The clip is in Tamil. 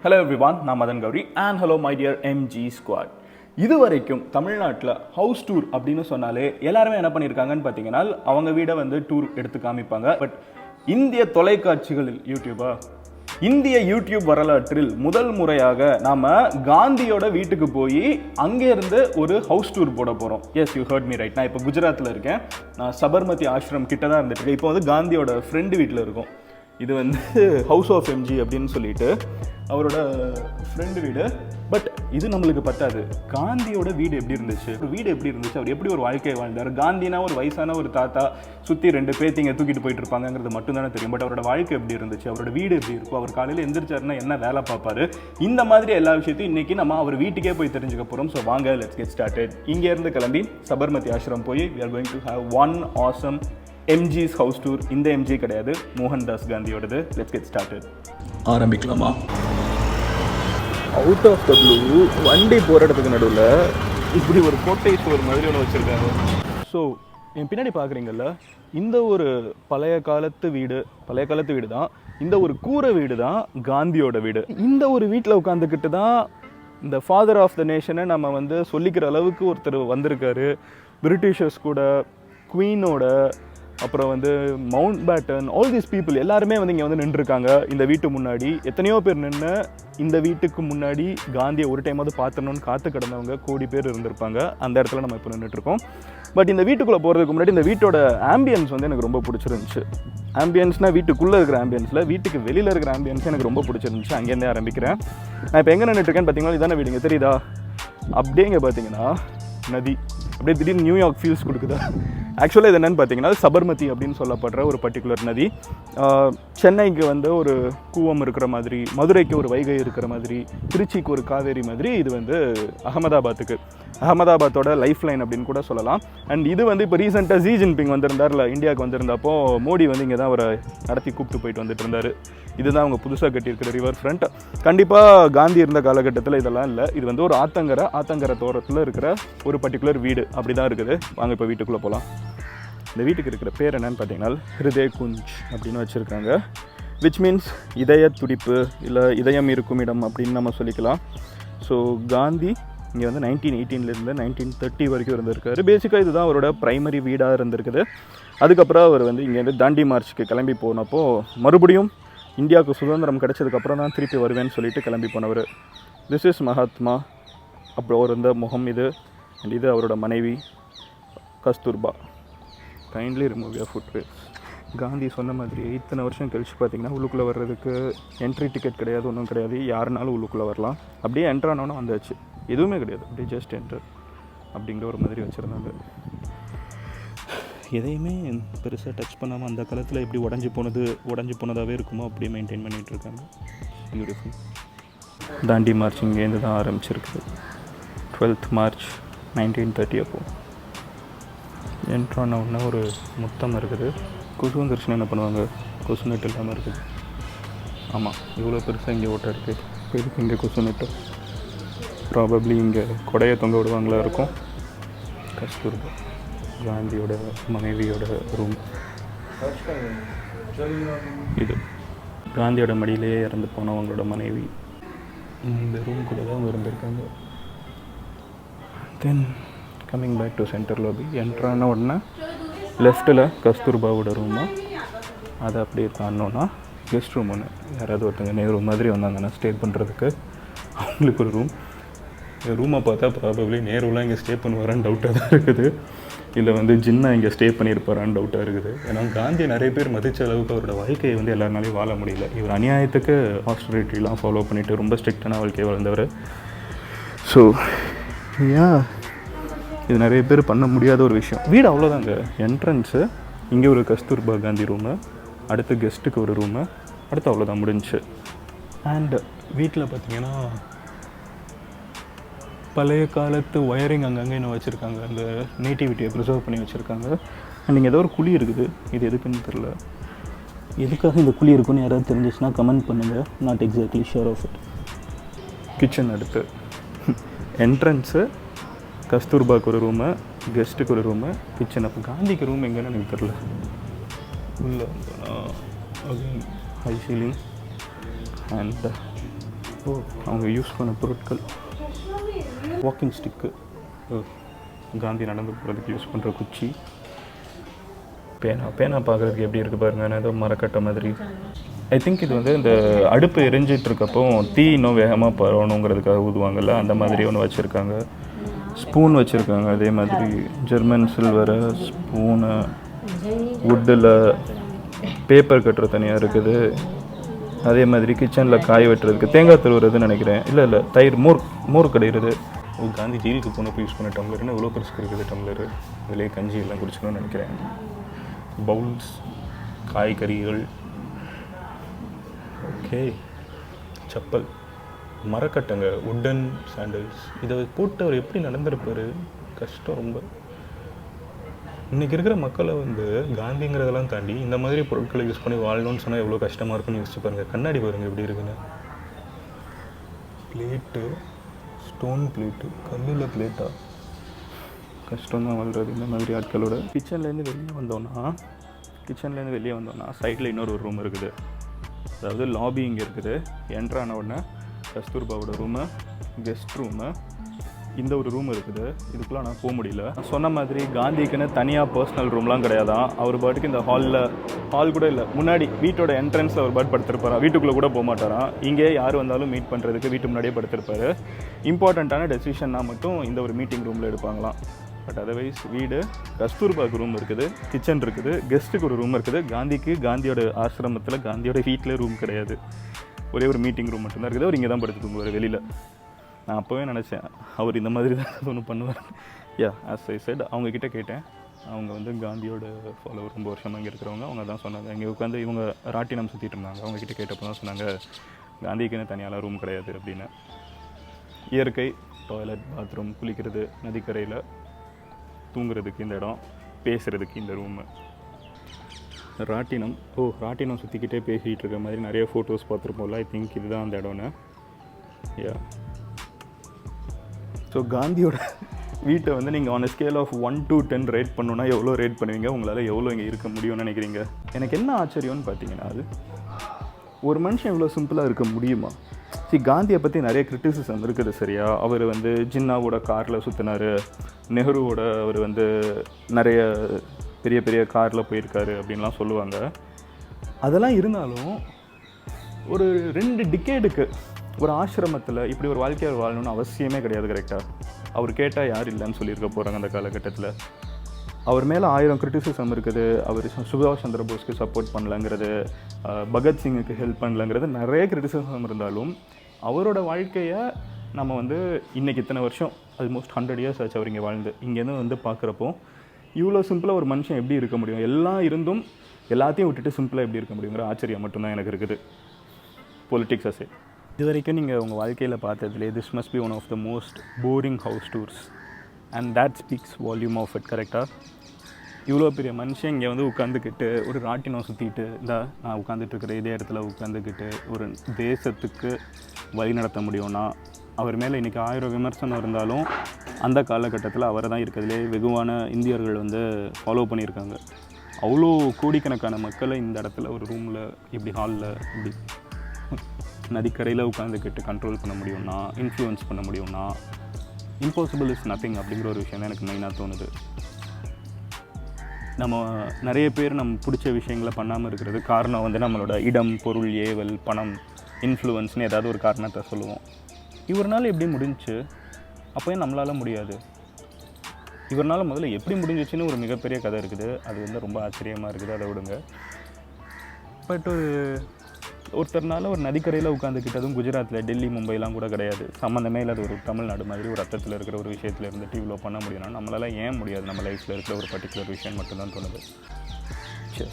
Hello everyone, நான் Madan Gowri and hello my dear MG squad. இதுவரைக்கும் தமிழ்நாட்டில் ஹவுஸ் டூர் அப்படின்னு சொன்னாலே எல்லாருமே என்ன பண்ணியிருக்காங்கன்னு பார்த்தீங்கன்னா அவங்க வீடை வந்து டூர் எடுத்து காமிப்பாங்க. பட் இந்திய தொலைக்காட்சிகளில் இந்திய யூடியூப் வரலாற்றில் முதல் முறையாக நாம் காந்தியோட வீட்டுக்கு போய் அங்கேருந்து ஒரு ஹவுஸ் டூர் போட போகிறோம். Yes, you heard me right. நான் இப்போ குஜராத்தில் இருக்கேன். நான் சபர்மதி ஆசிரம் கிட்ட தான் இருந்துட்டு இருக்கேன். இப்போ வந்து காந்தியோட ஃப்ரெண்டு வீட்டில் இருக்கும். இது வந்து ஹவுஸ் ஆஃப் எம்ஜி அப்படின்னு சொல்லிட்டு அவரோட ஃப்ரெண்டு வீடு. பட் இது நம்மளுக்கு பத்தாது. காந்தியோட வீடு எப்படி இருந்துச்சு, அவர் எப்படி ஒரு வாழ்க்கையை வாழ்ந்தார். காந்தினா ஒரு வயசான ஒரு தாத்தா சுற்றி 2 பேத்திங்க தூக்கிட்டு போயிட்டு இருப்பாங்கிறது மட்டும்தானே தெரியும். பட் அவரோட வாழ்க்கை எப்படி இருந்துச்சு, அவரோட வீடு எப்படி இருக்கும், அவர் காலையில் எந்திரிச்சாருன்னா என்ன வேலை பார்ப்பாரு, இந்த மாதிரி எல்லா விஷயத்தையும் இன்றைக்கி நம்ம அவர் வீட்டுக்கே போய் தெரிஞ்சுக்க போகிறோம். ஸோ வாங்க, லெட்ஸ் கெட் ஸ்டார்டட். இங்கேருந்து கிளம்பி சபர்மதி ஆசிரம் போய் we are going to have one awesome MG's house tour. இந்த MG கிடையாது, மோகன்தாஸ் காந்தியோடது. Let's get started. ஆரம்பிக்கலாமா? அவுட் ஆஃப் த ப்ளூ வண்டி போகிற இடத்துக்கு நடுவில் இப்படி ஒரு கோட்டை சுவர் மாதிரி ஒன்று வச்சுருக்காங்க. ஸோ என் பின்னாடி பார்க்குறீங்கல்ல, இந்த ஒரு பழைய காலத்து வீடு தான். இந்த ஒரு கூரை வீடு தான் காந்தியோட வீடு. இந்த ஒரு வீட்டில் உட்காந்துக்கிட்டு தான் இந்த ஃபாதர் ஆஃப் த நேஷனை நம்ம வந்து சொல்லிக்கிற அளவுக்கு ஒருத்தர் வந்திருக்காரு. பிரிட்டிஷர்ஸ் கூட, குவீனோட, அப்புறம் வந்து Mountbatten, all these people எல்லாருமே வந்து இங்கே வந்து நின்றுருக்காங்க இந்த வீட்டு முன்னாடி. எத்தனையோ பேர் நின்று இந்த வீட்டுக்கு முன்னாடி காந்தியை ஒரு டைமாவது பார்த்துடணும்னு காத்து கிடந்தவங்க கோடி பேர் இருந்திருப்பாங்க. அந்த இடத்துல நம்ம இப்போ நின்றுட்டுருக்கோம். பட் இந்த வீட்டுக்குள்ளே போகிறதுக்கு முன்னாடி இந்த வீட்டோட ஆம்பியன்ஸ் வந்து எனக்கு ரொம்ப பிடிச்சிருந்துச்சு. ஆம்பியன்ஸ்னால் வீட்டுக்குள்ளே இருக்கிற ஆம்பியன்ஸில் வீட்டுக்கு வெளியில் இருக்கிற ஆம்பியன்ஸ் எனக்கு ரொம்ப பிடிச்சிருந்துச்சு. அங்கேருந்தே ஆரம்பிக்கிறேன். நான் இப்போ எங்கே நின்றுட்டுருக்கேன்னு பார்த்தீங்கன்னா இதான வீடுங்க தெரியுதா? அப்படியே இங்கே பார்த்தீங்கன்னா நதி அப்படியே திடீர்னு நியூயார்க் ஃபீல்ஸ் கொடுக்குதா. ஆக்சுவலாக இது என்னென்னு பார்த்தீங்கன்னா சபர்மதி அப்படின்னு சொல்லப்படுற ஒரு பர்டிகுலர் நதி. சென்னைக்கு வந்து ஒரு கூவம் இருக்கிற மாதிரி, மதுரைக்கு ஒரு வைகை இருக்கிற மாதிரி, திருச்சிக்கு ஒரு காவேரி மாதிரி, இது வந்து அகமதாபாத்தோட லைஃப் லைன் அப்படின்னு கூட சொல்லலாம். அண்ட் இது வந்து இப்போ ரீசெண்டாக ஜி ஜின்பிங் வந்திருந்தார்ல, இந்தியாவுக்கு வந்திருந்தப்போ மோடி வந்து இங்கே தான் அவரை நடத்தி கூப்பிட்டு போயிட்டு வந்துட்டு இருந்தார். இதுதான் அவங்க புதுசாக கட்டியிருக்கிற ரிவர் ஃப்ரண்ட். கண்டிப்பாக காந்தி இருந்த காலகட்டத்தில் இதெல்லாம் இல்லை. இது வந்து ஒரு ஆத்தங்கரை தோரத்தில் இருக்கிற ஒரு பர்டிகுலர் வீடு. அப்படி தான் இருக்குது. வாங்க இப்போ வீட்டுக்குள்ளே போகலாம். இந்த வீட்டுக்கு இருக்கிற பேர் என்னன்னு பார்த்தீங்கன்னா ஹிருதய குஞ்ச் அப்படின்னு வச்சுருக்காங்க. விச் மீன்ஸ் இதய துடிப்பு, இல்லை இதயம் இருக்கும் இடம் அப்படின்னு நம்ம சொல்லிக்கலாம். ஸோ காந்தி இங்கே வந்து 1918 1930 வரைக்கும் இருந்திருக்காரு. பேசிக்காக இதுதான் அவரோட ப்ரைமரி வீடாக இருந்திருக்குது. அதுக்கப்புறம் அவர் வந்து இங்கேருந்து தாண்டி மார்ச்சுக்கு கிளம்பி போனப்போ மறுபடியும் இந்தியாவுக்கு சுதந்திரம் கிடச்சதுக்கப்புறம் தான் திருப்பி வருவேன்னு சொல்லிட்டு கிளம்பி போனவர். This is Mahatma. அப்புறம் அவர் இருந்த முகம் இது. அண்ட் இது அவரோட மனைவி Kasturba. Kindly remove your footwears. Gandhi சொன்ன மாதிரி இத்தனை வருஷம் கழிச்சு பார்த்தீங்கன்னா உள்ளுக்குள்ளே வர்றதுக்கு என்ட்ரி டிக்கெட் கிடையாது, ஒன்றும் கிடையாது. யாருனாலும் உள்ளுக்குள்ளே வரலாம். அப்படியே என்ட்ரானோன்னா வந்தாச்சு, எதுவுமே கிடையாது. அப்படியே ஜஸ்ட் என்டர் அப்படிங்கிற ஒரு மாதிரி வச்சுருந்தாங்க. எதையுமே பெருசாக டச் பண்ணாமல் அந்த காலத்தில் எப்படி உடஞ்சி போனதாகவே இருக்குமோ அப்படியே மெயின்டைன் பண்ணிகிட்டு இருக்காங்க. பியூட்டிஃபுல். தாண்டி மார்ச் இங்கேருந்து தான் ஆரம்பிச்சிருக்குது. 12th March 1930 அப்போ என்ட்ரான உடனே ஒரு முத்தம் இருக்குது. கொசு வந்துருச்சுன்னா என்ன பண்ணுவாங்க? கொசு நெட்டு இல்லாமல் இருக்குது. ஆமாம், இவ்வளோ பெருசாக இங்கே ஓட்டை இருக்குது. இப்போ இதுக்கு இங்கே கொசு நெட்டு ப்ராபப்ளி இங்கே கொடையை தொங்க விடுவாங்களா இருக்கும். கஸ்தூர்பா காந்தியோட மனைவியோட ரூம். இது காந்தியோட மடியிலேயே இறந்து போனவங்களோட மனைவி. இந்த ரூம் கூட தான் அவங்க இருந்திருக்காங்க. Then coming back to center lobby. என்ட்ரான உடனே லெஃப்ட்டில் கஸ்தூர்பாவோட ரூமு. அதை அப்படியே தாண்டோன்னா கெஸ்ட் ரூம் ஒன்று. யாராவது ஒருத்தங்க நேரு மாதிரி வந்தாங்கன்னா ஸ்டே பண்ணுறதுக்கு அவங்களுக்கு ஒரு ரூம். ரூமை பார்த்தா ப்ராபப்ளி நேருலாம் இங்கே ஸ்டே பண்ணுவாரான்னு டவுட்டாக தான் இருக்குது. இல்லை வந்து ஜின்னா இங்கே ஸ்டே பண்ணியிருப்பாரான்னு டவுட்டாக இருக்குது. ஏன்னா காந்தி நிறைய பேர் மதித்த அளவுக்கு அவரோட வாழ்க்கையை வந்து எல்லாருனாலையும் வாழ முடியல. இவர் அநியாயத்துக்கு ஆஸ்டரிட்டிலாம் ஃபாலோ பண்ணிவிட்டு ரொம்ப ஸ்ட்ரிக்டான வாழ்க்கையை வாழ்ந்தவர். ஸோ இது நிறைய பேர் பண்ண முடியாத ஒரு விஷயம். வீடு அவ்வளோதாங்க. என்ட்ரன்ஸு இங்கே ஒரு கஸ்தூர்பா காந்தி ரூமு, அடுத்து கெஸ்ட்டுக்கு ஒரு ரூமு, அடுத்து அவ்வளோதான் முடிஞ்சிச்சு. அண்ட் வீட்டில் பார்த்திங்கன்னா பழைய காலத்து ஒயரிங் அங்கங்கே இன்னும் வச்சுருக்காங்க. அந்த நேட்டிவிட்டியை ப்ரிசர்வ் பண்ணி வச்சுருக்காங்க. அண்ட் இங்கே ஏதோ ஒரு குழி இருக்குது. இது எதுக்குன்னு தெரில. எதுக்காக இந்த குழி இருக்குன்னு யாராவது தெரிஞ்சிச்சுன்னா கமெண்ட் பண்ணுங்கள். Not exactly sure of it. Kitchen அடுத்து என்ட்ரன்ஸு, கஸ்தூர்பாக்கு ஒரு ரூமு, கெஸ்ட்டுக்கு ஒரு ரூமு, கிச்சன். அப்போ காந்திக்கு ரூம் எங்கேன்னு எனக்கு தெரில. உள்ளே வந்தோன்னா ஹை சீலிங் அண்ட் ஓ, அவங்க யூஸ் பண்ண பொருட்கள் வாக்கிங் ஸ்டிக்கு, காந்தி நடந்து போகிறதுக்கு யூஸ் பண்ணுற குச்சி, பேனா பார்க்குறதுக்கு எப்படி இருக்குது பாருங்கள், ஏதோ மரக்கட்டை மாதிரி. ஐ திங்க் இது வந்து இந்த அடுப்பு எரிஞ்சிட்டு இருக்கப்போ தீ இன்னும் வேகமாக பரவணுங்கிறதுக்காக ஊதுவாங்கள்ல, அந்த மாதிரி ஒன்று வச்சுருக்காங்க. ஸ்பூன் வச்சுருக்காங்க, அதே மாதிரி ஜெர்மன் சில்வரை ஸ்பூனு, வுட்டில் பேப்பர் கட்டுற தனியாக இருக்குது. அதே மாதிரி கிச்சனில் காய் வெட்டுறதுக்கு தேங்காய் துருவுறதுன்னு நினைக்கிறேன். இல்லை தயிர் மோர் கடையிறது. காந்தி ஜெயிலுக்கு போனப்போ யூஸ் பண்ண டம்ளர்னு இவ்வளோ பெருசுக்கு இருக்குது டம்ளரு. இதிலே கஞ்சி எல்லாம் குடிச்சுக்கணும்னு நினைக்கிறேன். பவுல்ஸ், காய்கறிகள், ஓகே, செப்பல், மரக்கட்டைங்க, வுட்டன் சாண்டல்ஸ். இதை போட்டு அவர் எப்படி நடந்திருப்பார்? கஷ்டம் ரொம்ப. இன்றைக்கி இருக்கிற மக்களை வந்து காந்திங்கிறதெல்லாம் தாண்டி இந்த மாதிரி பொருட்களை யூஸ் பண்ணி வாழணும்னு சொன்னால் எவ்வளோ கஷ்டமாக இருக்குன்னு யோசிச்சு பாருங்கள். கண்ணாடி பாருங்கள் எப்படி இருக்குன்னு. பிளேட்டு, ஸ்டோன் பிளேட்டு, கல்லில் பிளேட்டா, கஷ்டம்தான் வாழ்கிறது இந்த மாதிரி ஆட்களோட. கிச்சன்லேருந்து வெளியே வந்தோன்னா சைடில் இன்னொரு ரூம் இருக்குது. அதாவது லாபி இங்கே இருக்குது. என்ட்ரான உடனே கஸ்தூர்பாவோட ரூமு, கெஸ்ட் ரூமு, இந்த ஒரு ரூம் இருக்குது. இதுக்குலாம் நான் போக முடியல. சொன்ன மாதிரி காந்திக்குன்னு தனியாக பர்சனல் ரூம்லாம் கிடையாதான். அவர் பாட்டுக்கு இந்த ஹால் கூட இல்லை, முன்னாடி வீட்டோட என்ட்ரன்ஸில் அவர் பாட்டு படுத்திருப்பாராம். வீட்டுக்குள்ளே கூட போக மாட்டாராம். இங்கே யார் வந்தாலும் மீட் பண்ணுறதுக்கு வீட்டு முன்னாடியே படுத்திருப்பார். இம்பார்ட்டண்ட்டான டெசிஷன்னா மட்டும் இந்த ஒரு மீட்டிங் ரூமில் எடுப்பாங்களாம். பட் அதர்வைஸ் வீடு, கஸ்தூர்பாக்கு ரூம் இருக்குது, கிச்சன் இருக்குது, கெஸ்ட்டுக்கு ஒரு ரூம் இருக்குது. காந்தியோட ஆசிரமத்தில், காந்தியோட வீட்டில் ரூம் கிடையாது. ஒரே ஒரு மீட்டிங் ரூம் மட்டும்தான் இருக்குது. அவர் இங்கே தான் படுத்து தூங்குவார் வெளியில். நான் அப்போவே நினச்சேன் அவர் இந்த மாதிரி தான் ஒன்று பண்ணுவார். ஆஸ் ஐ செட், அவங்கக்கிட்ட கேட்டேன். அவங்க வந்து காந்தியோட ஃபாலோவர், ரொம்ப வருஷமாக இங்கே இருக்கிறவங்க. அவங்க தான் சொன்னாங்க. இங்கே உட்காந்து இவங்க ராட்டினம் சுற்றிட்டு இருந்தாங்க. அவங்கக்கிட்ட கேட்டப்போ தான் சொன்னாங்க காந்திக்குன்னு தனியாலாம் ரூம் கிடையாது அப்படின்னு. இயற்கை, டாய்லெட், பாத்ரூம், குளிக்கிறது, நதிக்கரையில் தூங்குறதுக்கு இந்த இடம், பேசுகிறதுக்கு இந்த ரூமு. ராட்டினம் சுற்றிக்கிட்டே பேசிகிட்டு இருக்க மாதிரி நிறைய ஃபோட்டோஸ் பார்த்துருப்போம்ல. ஐ திங்க் இதுதான் அந்த இடம்னு. ஸோ காந்தியோட வீட்டை வந்து நீங்கள் on scale of 1 to 10 rate பண்ணணுன்னா எவ்வளோ ரேட் பண்ணுவீங்க? உங்களால் எவ்வளோ இங்கே இருக்க முடியும்னு நினைக்கிறீங்க? எனக்கு என்ன ஆச்சரியம்னு பார்த்தீங்கன்னா, அது ஒரு மனுஷன் இவ்வளோ சிம்பிளாக இருக்க முடியுமா? காந்தியை பற்றி நிறைய கிரிட்டிசிசம் இருக்குது, சரியா? அவர் வந்து ஜின்னாவோட காரில் சுற்றினார், நெஹ்ருவோட அவர் வந்து நிறைய பெரிய பெரிய காரில் போயிருக்காரு அப்படின்லாம் சொல்லுவாங்க. அதெல்லாம் இருந்தாலும் ஒரு 2 டிகேடுக்கு ஒரு ஆசிரமத்தில் இப்படி ஒரு வாழ்க்கையை வாழணும்னு அவசியமே கிடையாது. கரெக்டாக அவர் கேட்டால் யார் இல்லைன்னு சொல்லியிருக்க போகிறாங்க அந்த காலகட்டத்தில். அவர் மேலே 1000 கிரிட்டிசிசம் இருக்குது. அவர் சுபாஷ் சந்திர போஸ்க்கு சப்போர்ட் பண்ணலங்கிறது, பகத்சிங்குக்கு ஹெல்ப் பண்ணலங்கிறது, நிறைய கிரிட்டிசிசம் இருந்தாலும் அவரோட வாழ்க்கையை நம்ம வந்து இன்றைக்கி இத்தனை வருஷம், ஆல்மோஸ்ட் 100 years ஆச்சு அவர் இங்கே வாழ்ந்து, இங்கேருந்து வந்து பார்க்குறப்போ இவ்வளோ சிம்பிளாக ஒரு மனுஷன் எப்படி இருக்க முடியும்? எல்லாம் இருந்தும் எல்லாத்தையும் விட்டுட்டு சிம்பிளாக எப்படி இருக்க முடியுங்கிற ஆச்சரியம் மட்டும்தான் எனக்கு இருக்குது. பொலிட்டிக்ஸ் அசே, இது வரைக்கும் நீங்கள் உங்கள் வாழ்க்கையில் பார்த்ததுலே this must be one of the most boring house tours and that speaks volume of it. கரெக்டாக இவ்வளோ பெரிய மனுஷன் இங்கே வந்து உட்காந்துக்கிட்டு ஒரு ராட்டினம் சுற்றிட்டு, நான் உட்காந்துட்ருக்கிற இதே இடத்துல உட்காந்துக்கிட்டு ஒரு தேசத்துக்கு வழி நடத்த முடியும்னா, அவர் மேலே இன்றைக்கி 1000 விமர்சனம் இருந்தாலும் அந்த காலகட்டத்தில் அவரை தான் இருக்கிறதுலே வெகுவான இந்தியர்கள் வந்து ஃபாலோ பண்ணியிருக்காங்க. அவ்வளோ கோடிக்கணக்கான மக்களை இந்த இடத்துல ஒரு ரூமில் இப்படி ஹாலில் இப்படி நதிக்கரையில் உட்காந்துக்கிட்டு கண்ட்ரோல் பண்ண முடியும்னா, இன்ஃப்ளூயன்ஸ் பண்ண முடியும்னா, இம்பாசிபிள் இஸ் நத்திங் அப்படிங்கிற ஒரு விஷயம் தான் எனக்கு மெயினாக தோணுது. நம்ம நிறைய பேர் நம்ம பிடிச்ச விஷயங்களை பண்ணாமல் இருக்கிறது காரணம் வந்து நம்மளோட இடம், பொருள், ஏவல், பணம், இன்ஃப்ளூயன்ஸ்னு ஏதாவது ஒரு காரணத்தை சொல்லுவோம். இவர்னால் எப்படி முடிஞ்சிச்சு, அப்போ நம்மளால் முடியாது? இவர்னால் முதல்ல எப்படி முடிஞ்சிச்சுன்னு ஒரு மிகப்பெரிய கதை இருக்குது. அது வந்து ரொம்ப ஆச்சரியமாக இருக்குது, அதை விடுங்க. பட் ஒருத்தர்னால ஒரு நதிக்கரையில் உட்காந்துக்கிட்டதும் குஜராத்தில், டெல்லி, மும்பைலாம் கூட கிடையாது, சம்மந்தமே இல்லை. அது ஒரு தமிழ்நாடு மாதிரி ஒரு அர்த்தத்தில் இருக்கிற ஒரு விஷயத்தில் இருந்துட்டு இவ்வளோ பண்ண முடியும்னா நம்மளால் ஏன் முடியாது? நம்ம லைஃப்பில் இருக்கிற ஒரு பர்டிகுலர் விஷயம் மட்டும்தான் தோணுது. சரி.